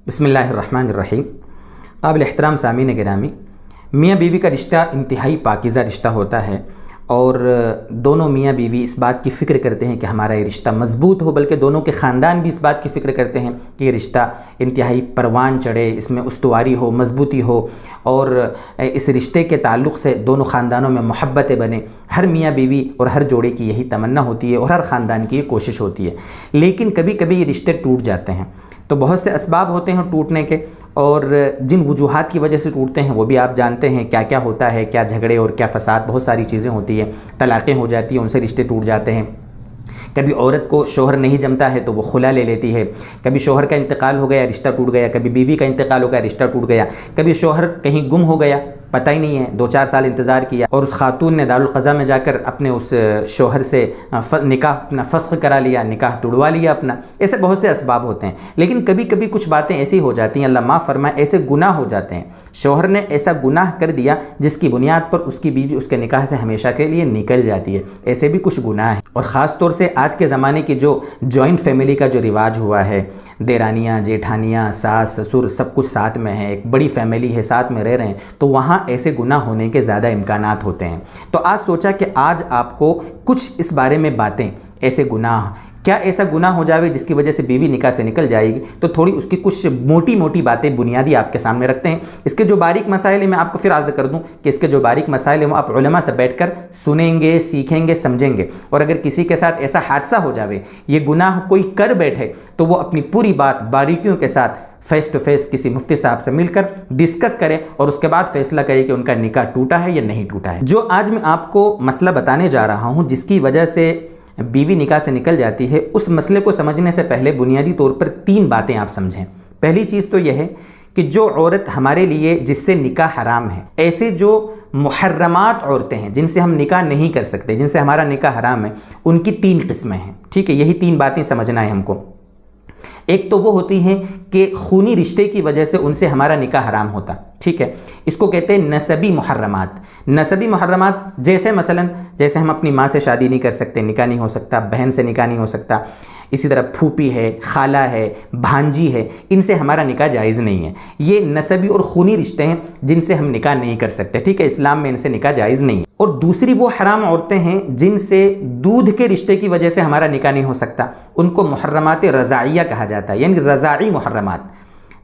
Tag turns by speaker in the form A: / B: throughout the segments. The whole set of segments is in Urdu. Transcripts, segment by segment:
A: بسم اللہ الرحمن الرحیم۔ قابل احترام سامعین گرامی، میاں بیوی کا رشتہ انتہائی پاکیزہ رشتہ ہوتا ہے اور دونوں میاں بیوی اس بات کی فکر کرتے ہیں کہ ہمارا یہ رشتہ مضبوط ہو، بلکہ دونوں کے خاندان بھی اس بات کی فکر کرتے ہیں کہ یہ رشتہ انتہائی پروان چڑھے، اس میں استواری ہو، مضبوطی ہو اور اس رشتے کے تعلق سے دونوں خاندانوں میں محبتیں بنے۔ ہر میاں بیوی اور ہر جوڑے کی یہی تمنا ہوتی ہے اور ہر خاندان کی یہ کوشش ہوتی ہے، لیکن کبھی کبھی یہ رشتے ٹوٹ جاتے ہیں۔ تو بہت سے اسباب ہوتے ہیں ٹوٹنے کے، اور جن وجوہات کی وجہ سے ٹوٹتے ہیں وہ بھی آپ جانتے ہیں کیا کیا ہوتا ہے، کیا جھگڑے اور کیا فساد، بہت ساری چیزیں ہوتی ہیں، طلاقیں ہو جاتی ہیں، ان سے رشتے ٹوٹ جاتے ہیں۔ کبھی عورت کو شوہر نہیں جمتا ہے تو وہ خلا لے لیتی ہے، کبھی شوہر کا انتقال ہو گیا رشتہ ٹوٹ گیا، کبھی بیوی کا انتقال ہو گیا رشتہ ٹوٹ گیا، کبھی شوہر کہیں گم ہو گیا، پتہ ہی نہیں ہے، 2-4 سال انتظار کیا اور اس خاتون نے دارالقضاء میں جا کر اپنے اس شوہر سے نکاح اپنا فسخ کرا لیا، نکاح توڑوا لیا اپنا۔ ایسے بہت سے اسباب ہوتے ہیں، لیکن کبھی کبھی کچھ باتیں ایسی ہو جاتی ہیں، اللہ معاف فرمائے، ایسے گناہ ہو جاتے ہیں، شوہر نے ایسا گناہ کر دیا جس کی بنیاد پر اس کی بیوی اس کے نکاح سے ہمیشہ کے لیے نکل جاتی ہے۔ ایسے بھی کچھ گناہ ہیں، اور خاص طور سے آج کے زمانے کی جو جوائنٹ فیملی کا جو رواج ہوا ہے، دیرانیاں جیٹھانیاں ساس سسر سب کچھ ساتھ میں ہے، ایک بڑی فیملی ہے، ساتھ میں رہ رہے ہیں، تو وہاں ایسے گناہ ہونے کے زیادہ امکانات ہوتے ہیں۔ تو آج سوچا کہ آج آپ کو کچھ اس بارے میں باتیں، ایسے گناہ، کیا ایسا گناہ ہو جاوے جس کی وجہ سے بیوی نکاح سے نکل جائے گی، تو تھوڑی اس کی کچھ موٹی موٹی باتیں بنیادی آپ کے سامنے رکھتے ہیں۔ اس کے جو باریک مسائل ہیں میں آپ کو پھر عرض کر دوں کہ اس کے جو باریک مسائل ہیں وہ آپ علماء سے بیٹھ کر سنیں گے، سیکھیں گے، سمجھیں گے، اور اگر کسی کے ساتھ ایسا حادثہ ہو جاوے، یہ گناہ کوئی کر بیٹھے، تو وہ اپنی پوری بات باریکیوں کے ساتھ فیس ٹو فیس کسی مفتی صاحب سے مل کر ڈسکس کرے اور اس کے بعد فیصلہ کرے کہ ان کا نکاح ٹوٹا ہے یا نہیں ٹوٹا ہے۔ جو آج میں آپ کو مسئلہ بتانے جا رہا ہوں جس کی وجہ سے بیوی نکاح سے نکل جاتی ہے، اس مسئلے کو سمجھنے سے پہلے بنیادی طور پر 3 باتیں آپ سمجھیں۔ پہلی چیز تو یہ ہے کہ جو عورت ہمارے لیے جس سے نکاح حرام ہے، ایسے جو محرمات عورتیں ہیں جن سے ہم نکاح نہیں کر سکتے، جن سے ہمارا نکاح حرام ہے، ان کی 3 قسمیں ہیں، ٹھیک ہے؟ یہی 3 باتیں سمجھنا ہے ہم کو۔ ایک تو وہ ہوتی ہیں کہ خونی رشتے کی وجہ سے ان سے ہمارا نکاح حرام ہوتا، ٹھیک ہے؟ اس کو کہتے ہیں نسبی محرمات۔ نسبی محرمات جیسے ہم اپنی ماں سے شادی نہیں کر سکتے، نکاح نہیں ہو سکتا، بہن سے نکاح نہیں ہو سکتا، اسی طرح پھوپھی ہے، خالہ ہے، بھانجی ہے، ان سے ہمارا نکاح جائز نہیں ہے۔ یہ نسبی اور خونی رشتے ہیں جن سے ہم نکاح نہیں کر سکتے، ٹھیک ہے؟ اسلام میں ان سے نکاح جائز نہیں ہے۔ اور دوسری وہ حرام عورتیں ہیں جن سے دودھ کے رشتے کی وجہ سے ہمارا نکاح نہیں ہو سکتا، ان کو محرمات رضاعیہ کہا جاتا ہے، یعنی رضاعی محرمات۔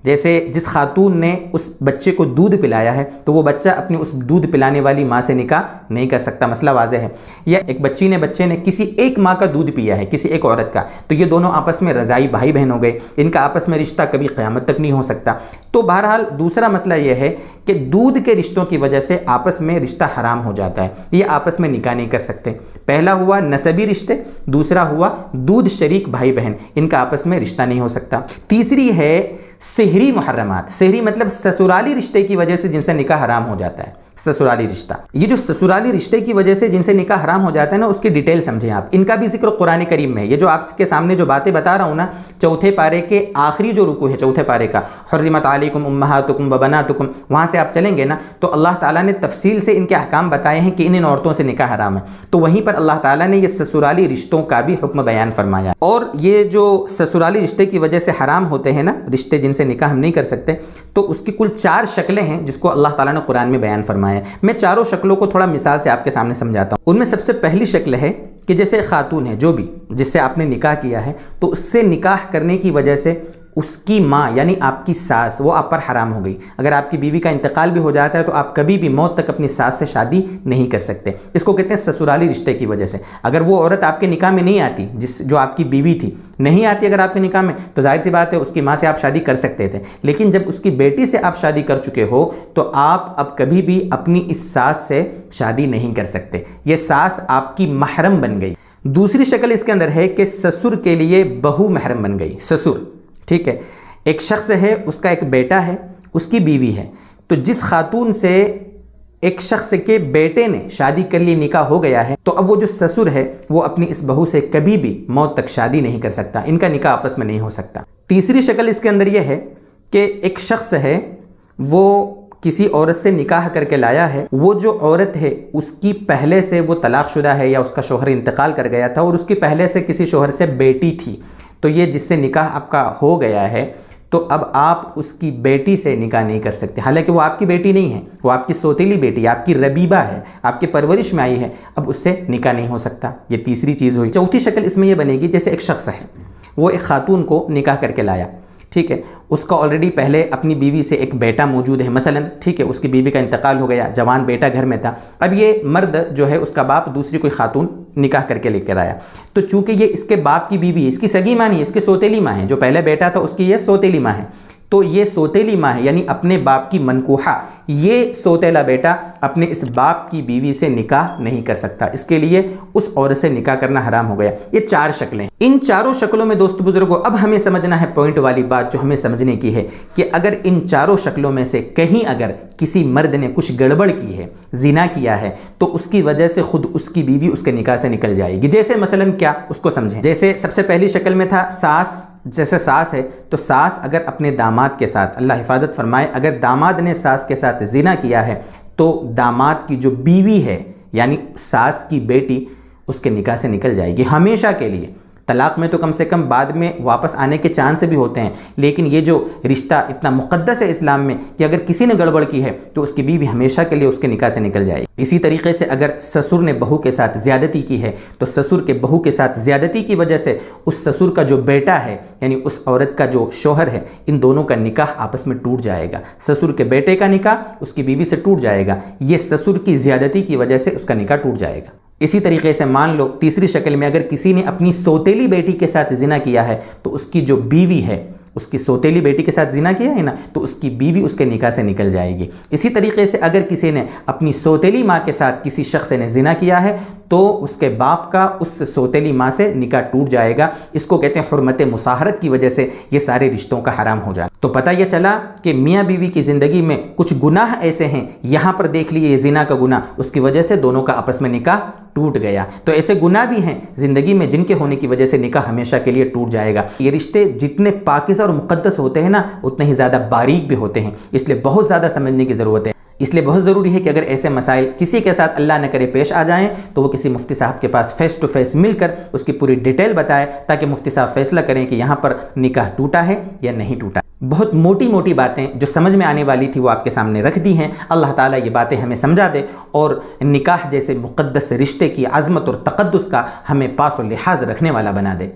A: جیسے جس خاتون نے اس بچے کو دودھ پلایا ہے تو وہ بچہ اپنی اس دودھ پلانے والی ماں سے نکاح نہیں کر سکتا، مسئلہ واضح ہے۔ یا ایک بچے نے کسی ایک ماں کا دودھ پیا ہے، کسی ایک عورت کا، تو یہ دونوں آپس میں رضاعی بھائی بہن ہو گئے، ان کا آپس میں رشتہ کبھی قیامت تک نہیں ہو سکتا۔ تو بہرحال دوسرا مسئلہ یہ ہے کہ دودھ کے رشتوں کی وجہ سے آپس میں رشتہ حرام ہو جاتا ہے، یہ آپس میں نکاح نہیں کر سکتے۔ پہلا ہوا نسبی رشتے، دوسرا ہوا دودھ شریک بھائی بہن، ان کا آپس میں رشتہ نہیں ہو سکتا۔ تیسری ہے سحری محرمات۔ سحری مطلب سسرالی رشتے کی وجہ سے جن سے نکاح حرام ہو جاتا ہے، سسرالی رشتہ۔ یہ جو سسرالی رشتے کی وجہ سے جن سے نکاح حرام ہو جاتا ہے نا، اس کی ڈیٹیل سمجھیں آپ، ان کا بھی ذکر قرآن کریم میں ہے۔ یہ جو آپ کے سامنے جو باتیں بتا رہا ہوں نا، 4 پارے کے آخری جو رکوع ہے 4 پارے کا، حرمت علیکم امہاتکم وبناتکم، وہاں سے آپ چلیں گے نا تو اللہ تعالیٰ نے تفصیل سے ان کے احکام بتائے ہیں کہ ان عورتوں سے نکاح حرام ہے۔ تو وہیں پر اللہ تعالیٰ نے یہ سسرالی رشتوں کا بھی حکم بیان فرمایا۔ اور یہ جو سسرالی رشتے کی وجہ سے حرام ہوتے ہیں نا رشتے جن سے نکاح ہم نہیں کر سکتے، تو اس کی کل 4 شکلیں ہیں جس کو اللہ تعالیٰ نے قرآن میں بیان فرمایا ہے۔ میں چاروں شکلوں کو تھوڑا مثال سے آپ کے سامنے سمجھاتا ہوں۔ ان میں سب سے پہلی شکل ہے کہ جیسے خاتون ہے جو بھی جس سے آپ نے نکاح کیا ہے، تو اس سے نکاح کرنے کی وجہ سے اس کی ماں یعنی آپ کی ساس وہ آپ پر حرام ہو گئی۔ اگر آپ کی بیوی کا انتقال بھی ہو جاتا ہے تو آپ کبھی بھی موت تک اپنی ساس سے شادی نہیں کر سکتے، اس کو کہتے ہیں سسرالی رشتے کی وجہ سے۔ اگر وہ عورت آپ کے نکاح میں نہیں آتی، جو آپ کی بیوی تھی نہیں آتی اگر آپ کے نکاح میں، تو ظاہر سی بات ہے اس کی ماں سے آپ شادی کر سکتے تھے، لیکن جب اس کی بیٹی سے آپ شادی کر چکے ہو تو آپ اب کبھی بھی اپنی اس ساس سے شادی نہیں کر سکتے، یہ ساس آپ کی محرم بن گئی۔ دوسری شکل اس کے اندر ہے کہ سسر کے لیے بہو محرم بن گئی، سسر، ٹھیک ہے؟ ایک شخص ہے، اس کا ایک بیٹا ہے، اس کی بیوی ہے، تو جس خاتون سے ایک شخص کے بیٹے نے شادی کر لی، نکاح ہو گیا ہے، تو اب وہ جو سسر ہے وہ اپنی اس بہو سے کبھی بھی موت تک شادی نہیں کر سکتا، ان کا نکاح آپس میں نہیں ہو سکتا۔ تیسری شکل اس کے اندر یہ ہے کہ ایک شخص ہے، وہ کسی عورت سے نکاح کر کے لایا ہے، وہ جو عورت ہے اس کی پہلے سے وہ طلاق شدہ ہے یا اس کا شوہر انتقال کر گیا تھا اور اس کی پہلے سے کسی شوہر سے بیٹی تھی، تو یہ جس سے نکاح آپ کا ہو گیا ہے تو اب آپ اس کی بیٹی سے نکاح نہیں کر سکتے، حالانکہ وہ آپ کی بیٹی نہیں ہے، وہ آپ کی سوتیلی بیٹی، آپ کی ربیبہ ہے، آپ کے پرورش میں آئی ہے، اب اس سے نکاح نہیں ہو سکتا۔ یہ تیسری چیز ہوئی۔ چوتھی شکل اس میں یہ بنے گی، جیسے ایک شخص ہے، وہ ایک خاتون کو نکاح کر کے لایا، ٹھیک ہے، اس کا آلریڈی پہلے اپنی بیوی سے ایک بیٹا موجود ہے مثلا، ٹھیک ہے، اس کی بیوی کا انتقال ہو گیا، جوان بیٹا گھر میں تھا، اب یہ مرد جو ہے اس کا باپ دوسری کوئی خاتون نکاح کر کے لے کر آیا، تو چونکہ یہ اس کے باپ کی بیوی ہے، اس کی سگی ماں نہیں، اس کی سوتیلی ماں ہے، جو پہلے بیٹا تھا اس کی یہ سوتیلی ماں ہے، تو یہ سوتیلی ماں ہے، یعنی اپنے باپ کی منکوحہ، یہ سوتیلا بیٹا اپنے اس باپ کی بیوی سے نکاح نہیں کر سکتا، اس کے لیے اس عورت سے نکاح کرنا حرام ہو گیا۔ یہ 4 شکلیں، ان چاروں شکلوں میں دوست بزرگوں اب ہمیں سمجھنا ہے پوائنٹ والی بات جو ہمیں سمجھنے کی ہے کہ اگر ان چاروں شکلوں میں سے کہیں اگر کسی مرد نے کچھ گڑبڑ کی ہے، زنا کیا ہے، تو اس کی وجہ سے خود اس کی بیوی اس کے نکاح سے نکل جائے گی۔ جیسے مثلا کیا، اس کو سمجھیں، جیسے سب سے پہلی شکل میں تھا ساس، جیسے ساس ہے تو ساس اگر اپنے داماد کے ساتھ، اللہ حفاظت فرمائے، اگر داماد نے ساس کے ساتھ زنا کیا ہے تو داماد کی جو بیوی ہے یعنی ساس کی بیٹی اس کے نکاح سے نکل جائے گی ہمیشہ کے لیے۔ طلاق میں تو کم سے کم بعد میں واپس آنے کے چانس بھی ہوتے ہیں، لیکن یہ جو رشتہ اتنا مقدس ہے اسلام میں کہ اگر کسی نے گڑبڑ کی ہے تو اس کی بیوی ہمیشہ کے لیے اس کے نکاح سے نکل جائے گی۔ اسی طریقے سے اگر سسر نے بہو کے ساتھ زیادتی کی ہے تو سسر کے بہو کے ساتھ زیادتی کی وجہ سے اس سسر کا جو بیٹا ہے یعنی اس عورت کا جو شوہر ہے، ان دونوں کا نکاح آپس میں ٹوٹ جائے گا۔ سسر کے بیٹے کا نکاح اس کی بیوی سے ٹوٹ جائے گا، یہ سسر کی زیادتی کی وجہ سے اس کا نکاح ٹوٹ جائے گا۔ اسی طریقے سے مان لو تیسری شکل میں اگر کسی نے اپنی سوتیلی بیٹی کے ساتھ زنا کیا ہے تو اس کی جو بیوی ہے، اس کی سوتیلی بیٹی کے ساتھ زنا کیا ہے نا، تو اس کی بیوی اس کے نکاح سے نکل جائے گی۔ اسی طریقے سے اگر کسی نے اپنی سوتیلی ماں کے ساتھ کسی شخص نے زنا کیا ہے تو اس کے باپ کا اس سوتیلی ماں سے نکاح ٹوٹ جائے گا۔ اس کو کہتے ہیں حرمت مصاہرت کی وجہ سے یہ سارے رشتوں کا حرام ہو جائے۔ تو پتہ یہ چلا کہ میاں بیوی کی زندگی میں کچھ گناہ ایسے ہیں، یہاں پر دیکھ لیے یہ زنا کا گناہ، اس کی وجہ سے دونوں کا آپس میں نکاح ٹوٹ گیا۔ تو ایسے گناہ بھی ہیں زندگی میں جن کے ہونے کی وجہ سے نکاح ہمیشہ کے لیے ٹوٹ جائے گا۔ یہ رشتے جتنے پاکیزہ اور مقدس ہوتے ہیں نا، اتنے ہی زیادہ باریک بھی ہوتے ہیں، اس لیے بہت زیادہ سمجھنے کی ضرورت ہے۔ اس لیے بہت ضروری ہے کہ اگر ایسے مسائل کسی کے ساتھ اللہ نہ کرے پیش آ جائیں تو وہ کسی مفتی صاحب کے پاس فیس ٹو فیس مل کر اس کی پوری ڈیٹیل بتائے، تاکہ مفتی صاحب فیصلہ کریں کہ یہاں پر نکاح ٹوٹا ہے یا نہیں ٹوٹا۔ بہت موٹی موٹی باتیں جو سمجھ میں آنے والی تھی وہ آپ کے سامنے رکھ دی ہیں۔ اللہ تعالیٰ یہ باتیں ہمیں سمجھا دے اور نکاح جیسے مقدس رشتے کی عظمت اور تقدس کا ہمیں پاس و لحاظ رکھنے والا بنا دے۔